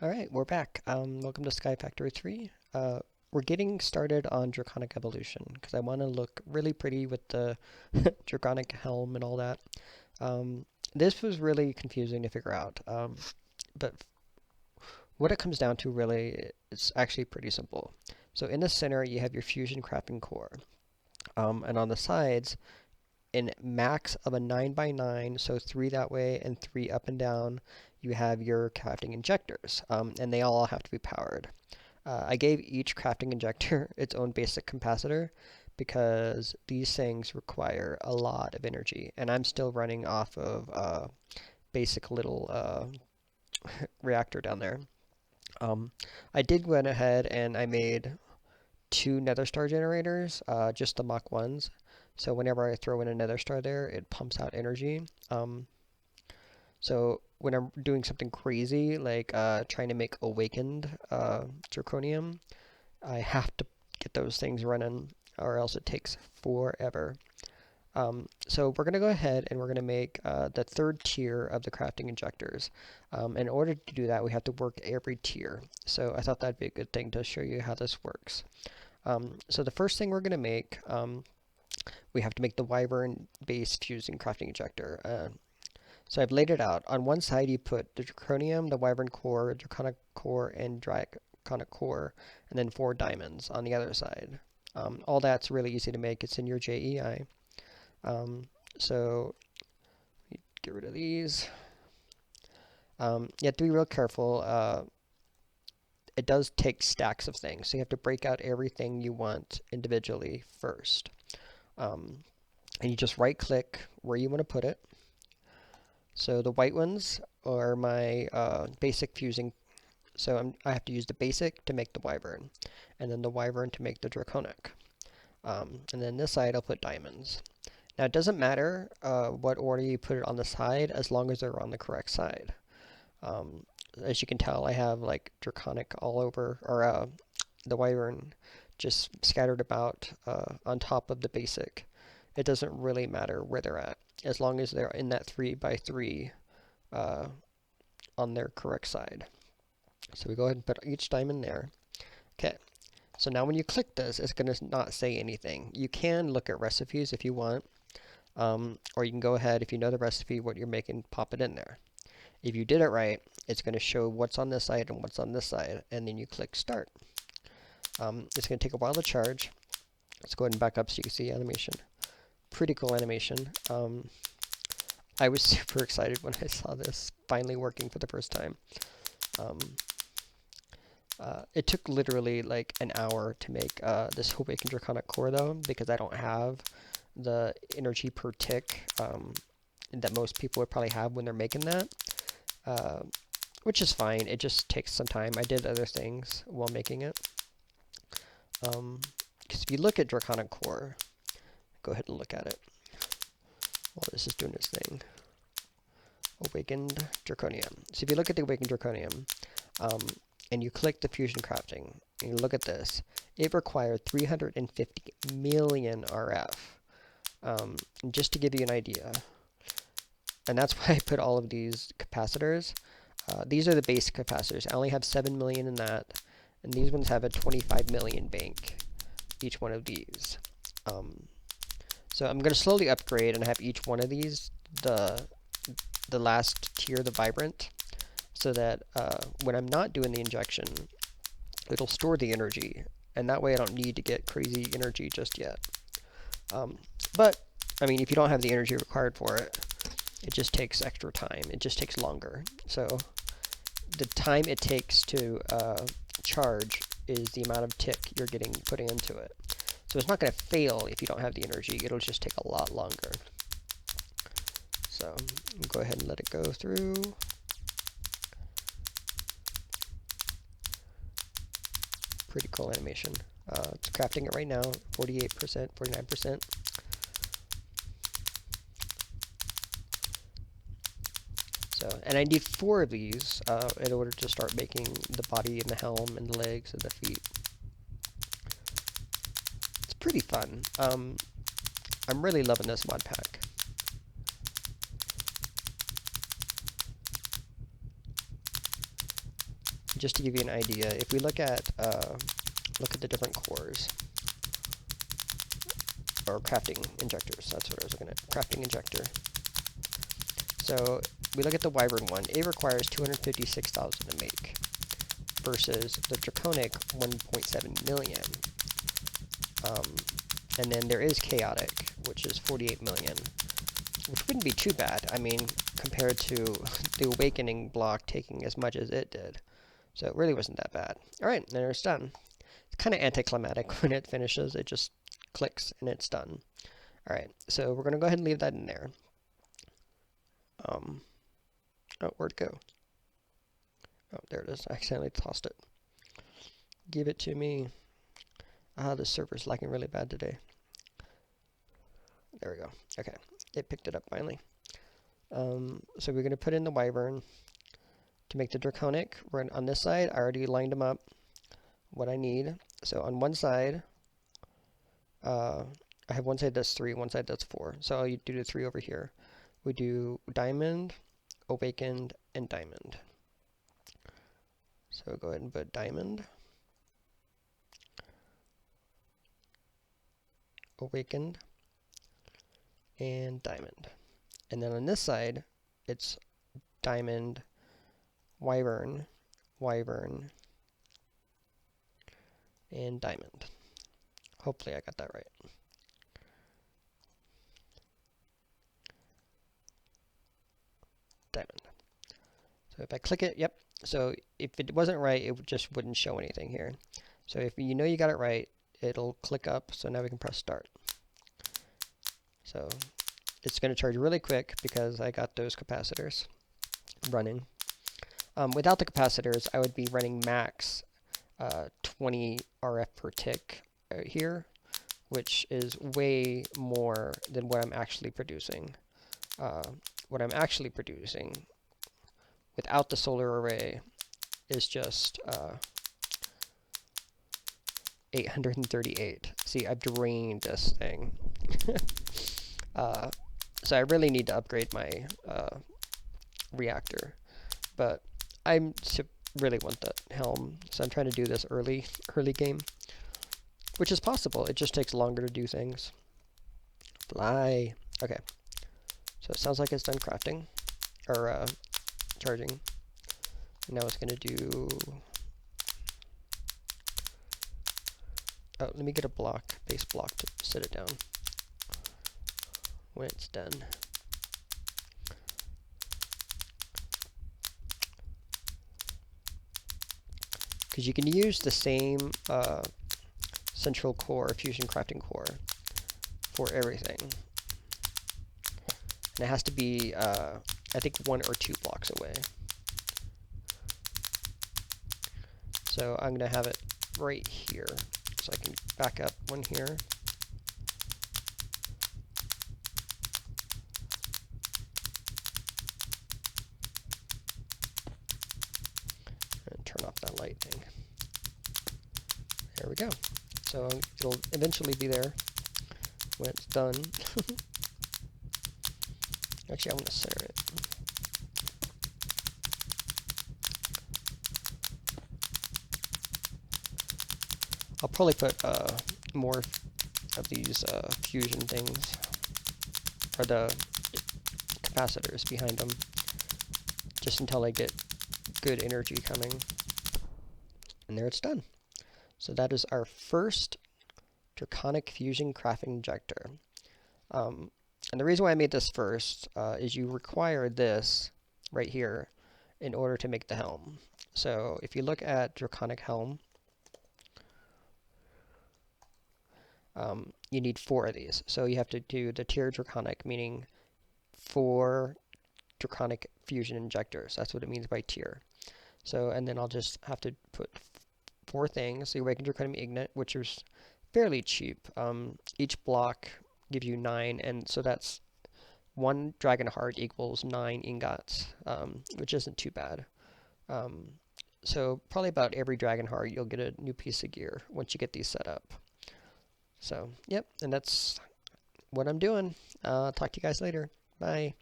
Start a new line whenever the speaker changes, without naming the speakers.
All right, we're back. Welcome to Sky Factory 3. We're getting started on Draconic Evolution because I want to look really pretty with the Draconic helm and all that. This was really confusing to figure out, but what it comes down to really is actually pretty simple. So in the center, you have your fusion crafting core, and on the sides, in max of a 9 by 9, so 3 that way and 3 up and down, you have your crafting injectors, and they all have to be powered. I gave each crafting injector its own basic capacitor because these things require a lot of energy, and I'm still running off of a basic little reactor down there. I did went ahead and I made two nether star generators, just the Mach 1s. So whenever I throw in a nether star there, it pumps out energy. So when I'm doing something crazy, like trying to make awakened Draconium, I have to get those things running, or else it takes forever. So we're going to go ahead and we're going to make the third tier of the crafting injectors. In order to do that, we have to work every tier. So I thought that'd be a good thing to show you how this works. So the first thing we're going to make, we have to make the Wyvern base fusing crafting injector. So I've laid it out. On one side you put the Draconium, the Wyvern core, Draconic core, and Draconic core, and then 4 diamonds on the other side. All that's really easy to make. It's in your JEI. So get rid of these. You have to be real careful. It does take stacks of things, so you have to break out everything you want individually first. And you just right click where you want to put it. So the white ones are my basic fusing. So I have to use the basic to make the Wyvern, and then the Wyvern to make the Draconic. And then this side I'll put diamonds. Now it doesn't matter what order you put it on the side as long as they're on the correct side. As you can tell, I have like Draconic all over, or the Wyvern just scattered about on top of the basic. It doesn't really matter where they're at, as long as they're in that 3 by 3 on their correct side. So we go ahead and put each diamond there. Okay, so now when you click this, it's going to not say anything. You can look at recipes if you want, or you can go ahead, if you know the recipe, what you're making, pop it in there. If you did it right, it's going to show what's on this side and what's on this side, and then you click start. It's going to take a while to charge. Let's go ahead and back up so you can see animation. Pretty cool animation. I was super excited when I saw this finally working for the first time. It took literally like an hour to make this Awakened Draconic core though, because I don't have the energy per tick that most people would probably have when they're making that. Which is fine, it just takes some time. I did other things while making it. Because if you look at Draconic core, go ahead and look at it while this is doing its thing. Awakened Draconium. So if you look at the Awakened Draconium, and you click the fusion crafting, and you look at this, it required 350 million RF. Just to give you an idea. And that's why I put all of these capacitors. These are the base capacitors. I only have 7 million in that, and these ones have a 25 million bank, each one of these. So I'm going to slowly upgrade and have each one of these, the last tier, the Vibrant, so that when I'm not doing the injection, it'll store the energy, and that way I don't need to get crazy energy just yet. But, I mean, if you don't have the energy required for it, it just takes extra time. It just takes longer. So the time it takes to charge is the amount of tick you're putting into it. So it's not going to fail if you don't have the energy. It'll just take a lot longer. So go ahead and let it go through. Pretty cool animation. It's crafting it right now, 48%, 49%. So, and I need 4 of these in order to start making the body and the helm and the legs and the feet. It's pretty fun. I'm really loving this mod pack. just to give you an idea, if we look at the different cores, or crafting injectors, that's what I was looking at, crafting injector. So we look at the Wyvern one, it requires 256,000 to make, versus the Draconic 1.7 million. And then there is Chaotic, which is 48 million, which wouldn't be too bad, I mean, compared to the Awakening block taking as much as it did. So it really wasn't that bad. Alright, there it's done. It's kind of anticlimactic when it finishes, it just clicks and it's done. Alright, so we're going to go ahead and leave that in there. Oh, where'd it go? Oh, there it is. I accidentally tossed it. Give it to me. Ah, the server's lagging really bad today. There we go. Okay, it picked it up finally. So we're going to put in the Wyvern to make the Draconic. We're on this side. I already lined them up. What I need. So on one side, I have one side that's 3, one side that's 4. So I'll do the 3 over here. We do Diamond, Awakened, and Diamond. So go ahead and put Diamond, Awakened, and Diamond. And then on this side, it's Diamond, Wyvern, Wyvern, and Diamond. Hopefully I got that right. Diamond. So if I click it, yep. So if it wasn't right, it just wouldn't show anything here. So if you know you got it right, it'll click up. So now we can press start. So it's going to charge really quick because I got those capacitors running. Without the capacitors, I would be running max 20 RF per tick here, which is way more than what I'm actually producing. What I'm actually producing without the solar array is just 838. See, I've drained this thing. So I really need to upgrade my reactor, but I really want that helm, so I'm trying to do this early game, which is possible. It just takes longer to do things. Fly. Okay. So it sounds like it's done crafting, or charging. And now it's going to do... Oh, let me get a block, base block to set it down when it's done. Because you can use the same central core, fusion crafting core, for everything. And it has to be, I think, 1 or 2 blocks away. So I'm going to have it right here. So I can back up one here. And turn off that light thing. There we go. So it'll eventually be there when it's done. Actually, I want to center it. I'll probably put more of these fusion things, or the capacitors behind them, just until I get good energy coming. And there it's done. So that is our first Draconic fusion crafting injector. And the reason why I made this first is you require this right here in order to make the helm. So if you look at Draconic helm, you need 4 of these. So you have to do the tier Draconic, meaning 4 Draconic fusion injectors. That's what it means by tier. So, and then I'll just have to put 4 things. The Awakened Draconic Ignite, which is fairly cheap. Each block gives you 9, and so that's 1 Dragon Heart equals 9 ingots, which isn't too bad. So probably about every Dragon Heart you'll get a new piece of gear once you get these set up. So, yep, and that's what I'm doing. Talk to you guys later. Bye.